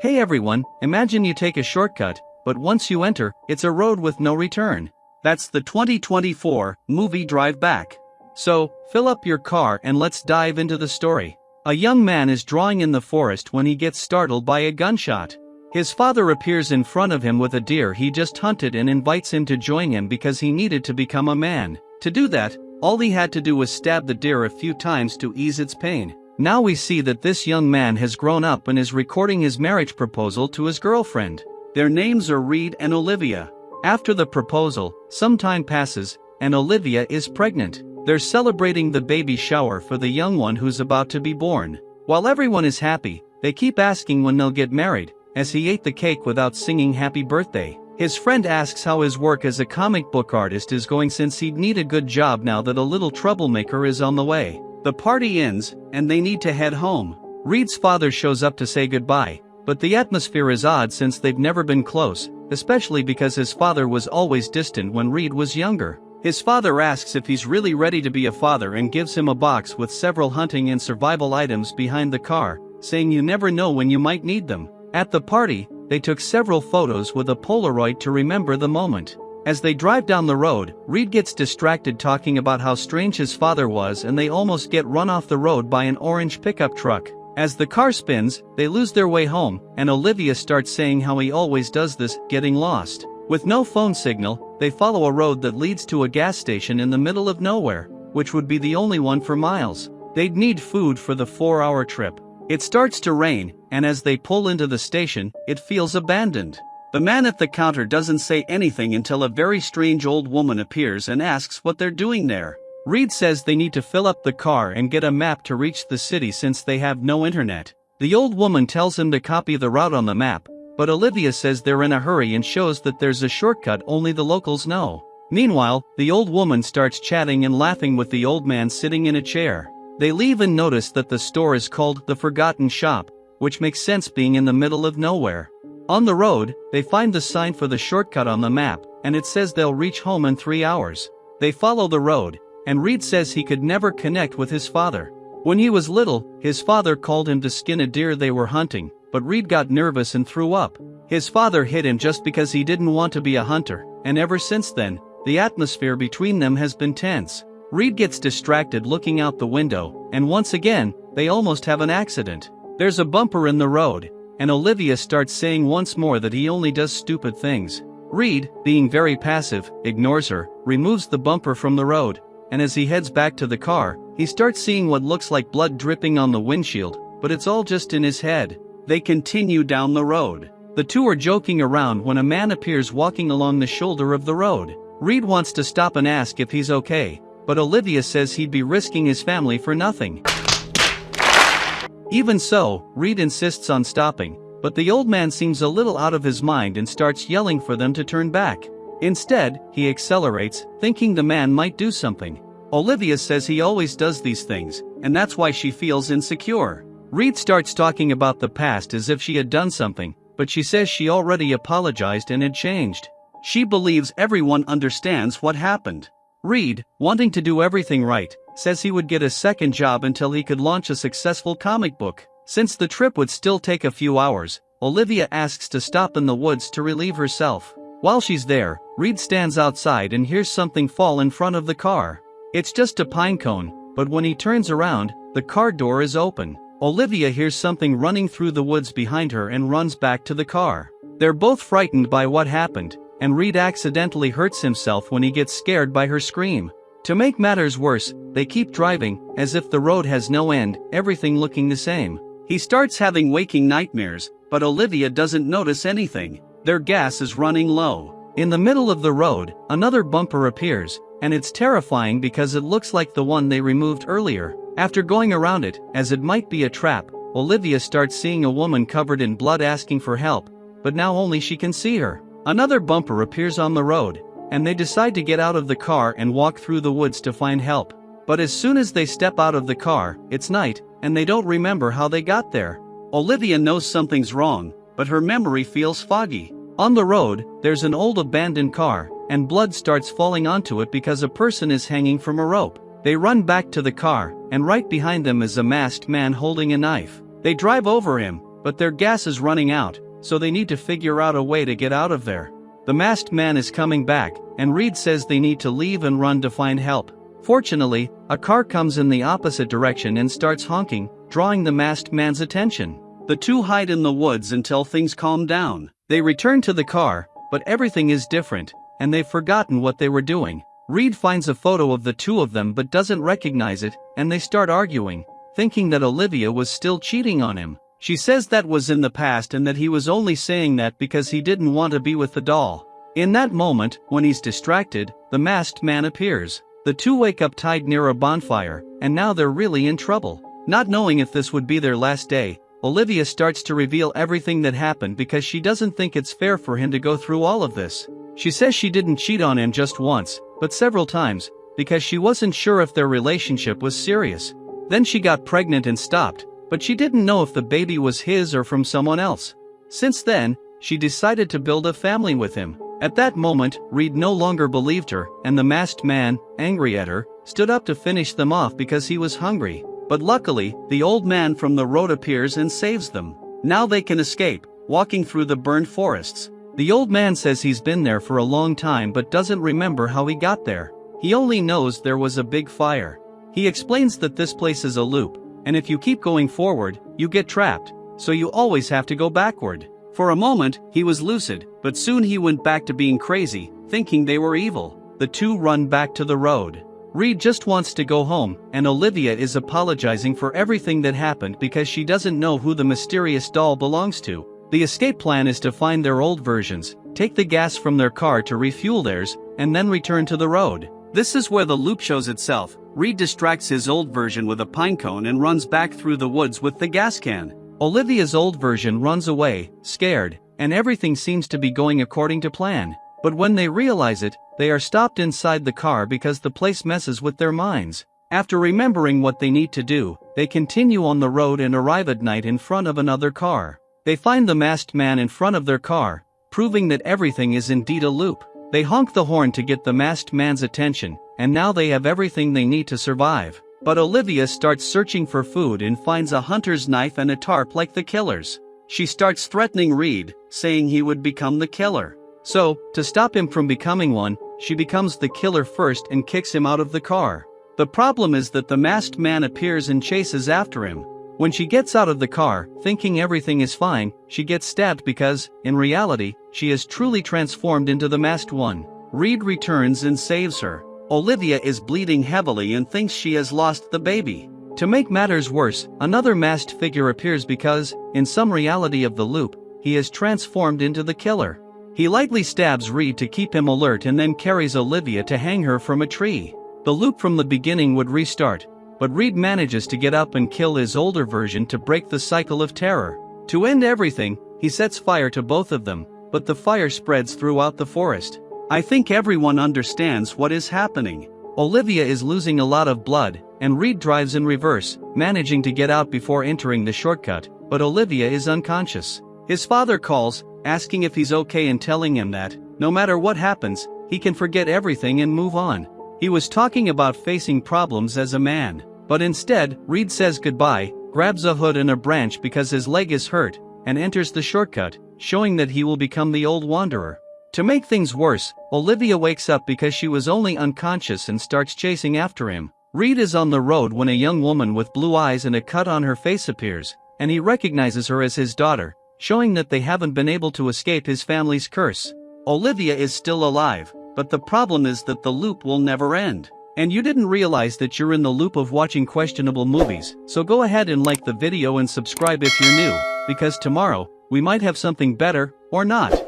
Hey everyone, imagine you take a shortcut, but once you enter, it's a road with no return. That's the 2024 movie Drive Back. So, fill up your car and let's dive into the story. A young man is drawing in the forest when he gets startled by a gunshot. His father appears in front of him with a deer he just hunted and invites him to join him because he needed to become a man. To do that, all he had to do was stab the deer a few times to ease its pain. Now we see that this young man has grown up and is recording his marriage proposal to his girlfriend. Their names are Reed and Olivia. After the proposal, some time passes, and Olivia is pregnant. They're celebrating the baby shower for the young one who's about to be born. While everyone is happy, they keep asking when they'll get married, as he ate the cake without singing happy birthday. His friend asks how his work as a comic book artist is going since he'd need a good job now that a little troublemaker is on the way. The party ends, and they need to head home. Reed's father shows up to say goodbye, but the atmosphere is odd since they've never been close, especially because his father was always distant when Reed was younger. His father asks if he's really ready to be a father and gives him a box with several hunting and survival items behind the car, saying you never know when you might need them. At the party, they took several photos with a Polaroid to remember the moment. As they drive down the road, Reed gets distracted talking about how strange his father was and they almost get run off the road by an orange pickup truck. As the car spins, they lose their way home, and Olivia starts saying how he always does this, getting lost. With no phone signal, they follow a road that leads to a gas station in the middle of nowhere, which would be the only one for miles. They'd need food for the 4-hour trip. It starts to rain, and as they pull into the station, it feels abandoned. The man at the counter doesn't say anything until a very strange old woman appears and asks what they're doing there. Reed says they need to fill up the car and get a map to reach the city since they have no internet. The old woman tells him to copy the route on the map, but Olivia says they're in a hurry and shows that there's a shortcut only the locals know. Meanwhile, the old woman starts chatting and laughing with the old man sitting in a chair. They leave and notice that the store is called The Forgotten Shop, which makes sense being in the middle of nowhere. On the road, they find the sign for the shortcut on the map, and it says they'll reach home in 3 hours. They follow the road, and Reed says he could never connect with his father. When he was little, his father called him to skin a deer they were hunting, but Reed got nervous and threw up. His father hit him just because he didn't want to be a hunter, and ever since then, the atmosphere between them has been tense. Reed gets distracted looking out the window, and once again, they almost have an accident. There's a bumper in the road, and Olivia starts saying once more that he only does stupid things. Reed, being very passive, ignores her, removes the bumper from the road, and as he heads back to the car, he starts seeing what looks like blood dripping on the windshield, but it's all just in his head. They continue down the road. The two are joking around when a man appears walking along the shoulder of the road. Reed wants to stop and ask if he's okay, but Olivia says he'd be risking his family for nothing. Even so, Reed insists on stopping, but the old man seems a little out of his mind and starts yelling for them to turn back. Instead, he accelerates, thinking the man might do something. Olivia says he always does these things, and that's why she feels insecure. Reed starts talking about the past as if she had done something, but she says she already apologized and had changed. She believes everyone understands what happened. Reed, wanting to do everything right, says he would get a second job until he could launch a successful comic book. Since the trip would still take a few hours, Olivia asks to stop in the woods to relieve herself. While she's there, Reed stands outside and hears something fall in front of the car. It's just a pine cone, but when he turns around, the car door is open. Olivia hears something running through the woods behind her and runs back to the car. They're both frightened by what happened, and Reed accidentally hurts himself when he gets scared by her scream. To make matters worse, they keep driving, as if the road has no end, everything looking the same. He starts having waking nightmares, but Olivia doesn't notice anything. Their gas is running low. In the middle of the road, another bumper appears, and it's terrifying because it looks like the one they removed earlier. After going around it, as it might be a trap, Olivia starts seeing a woman covered in blood asking for help, but now only she can see her. Another bumper appears on the road, and they decide to get out of the car and walk through the woods to find help. But as soon as they step out of the car, it's night, and they don't remember how they got there. Olivia knows something's wrong, but her memory feels foggy. On the road, there's an old abandoned car, and blood starts falling onto it because a person is hanging from a rope. They run back to the car, and right behind them is a masked man holding a knife. They drive over him, but their gas is running out, so they need to figure out a way to get out of there. The masked man is coming back, and Reed says they need to leave and run to find help. Fortunately, a car comes in the opposite direction and starts honking, drawing the masked man's attention. The two hide in the woods until things calm down. They return to the car, but everything is different, and they've forgotten what they were doing. Reed finds a photo of the two of them but doesn't recognize it, and they start arguing, thinking that Olivia was still cheating on him. She says that was in the past and that he was only saying that because he didn't want to be with the doll. In that moment, when he's distracted, the masked man appears. The two wake up tied near a bonfire, and now they're really in trouble. Not knowing if this would be their last day, Olivia starts to reveal everything that happened because she doesn't think it's fair for him to go through all of this. She says she didn't cheat on him just once, but several times, because she wasn't sure if their relationship was serious. Then she got pregnant and stopped, but she didn't know if the baby was his or from someone else. Since then, she decided to build a family with him. At that moment, Reed no longer believed her, and the masked man, angry at her, stood up to finish them off because he was hungry. But luckily, the old man from the road appears and saves them. Now they can escape, walking through the burned forests. The old man says he's been there for a long time but doesn't remember how he got there. He only knows there was a big fire. He explains that this place is a loop, and if you keep going forward, you get trapped, so you always have to go backward. For a moment, he was lucid, but soon he went back to being crazy, thinking they were evil. The two run back to the road. Reed just wants to go home, and Olivia is apologizing for everything that happened because she doesn't know who the mysterious doll belongs to. The escape plan is to find their old versions, take the gas from their car to refuel theirs, and then return to the road. This is where the loop shows itself. Reed distracts his old version with a pine cone and runs back through the woods with the gas can. Olivia's old version runs away, scared, and everything seems to be going according to plan. But when they realize it, they are stopped inside the car because the place messes with their minds. After remembering what they need to do, they continue on the road and arrive at night in front of another car. They find the masked man in front of their car, proving that everything is indeed a loop. They honk the horn to get the masked man's attention, and now they have everything they need to survive. But Olivia starts searching for food and finds a hunter's knife and a tarp like the killer's. She starts threatening Reed, saying he would become the killer. So, to stop him from becoming one, she becomes the killer first and kicks him out of the car. The problem is that the masked man appears and chases after him. When she gets out of the car, thinking everything is fine, she gets stabbed because, in reality, she is truly transformed into the masked one. Reed returns and saves her. Olivia is bleeding heavily and thinks she has lost the baby. To make matters worse, another masked figure appears because, in some reality of the loop, he is transformed into the killer. He lightly stabs Reed to keep him alert and then carries Olivia to hang her from a tree. The loop from the beginning would restart, but Reed manages to get up and kill his older version to break the cycle of terror. To end everything, he sets fire to both of them, but the fire spreads throughout the forest. I think everyone understands what is happening. Olivia is losing a lot of blood, and Reed drives in reverse, managing to get out before entering the shortcut, but Olivia is unconscious. His father calls, asking if he's okay and telling him that, no matter what happens, he can forget everything and move on. He was talking about facing problems as a man. But instead, Reed says goodbye, grabs a hood and a branch because his leg is hurt, and enters the shortcut, showing that he will become the old wanderer. To make things worse, Olivia wakes up because she was only unconscious and starts chasing after him. Reed is on the road when a young woman with blue eyes and a cut on her face appears, and he recognizes her as his daughter, showing that they haven't been able to escape his family's curse. Olivia is still alive, but the problem is that the loop will never end. And you didn't realize that you're in the loop of watching questionable movies, so go ahead and like the video and subscribe if you're new, because tomorrow, we might have something better, or not.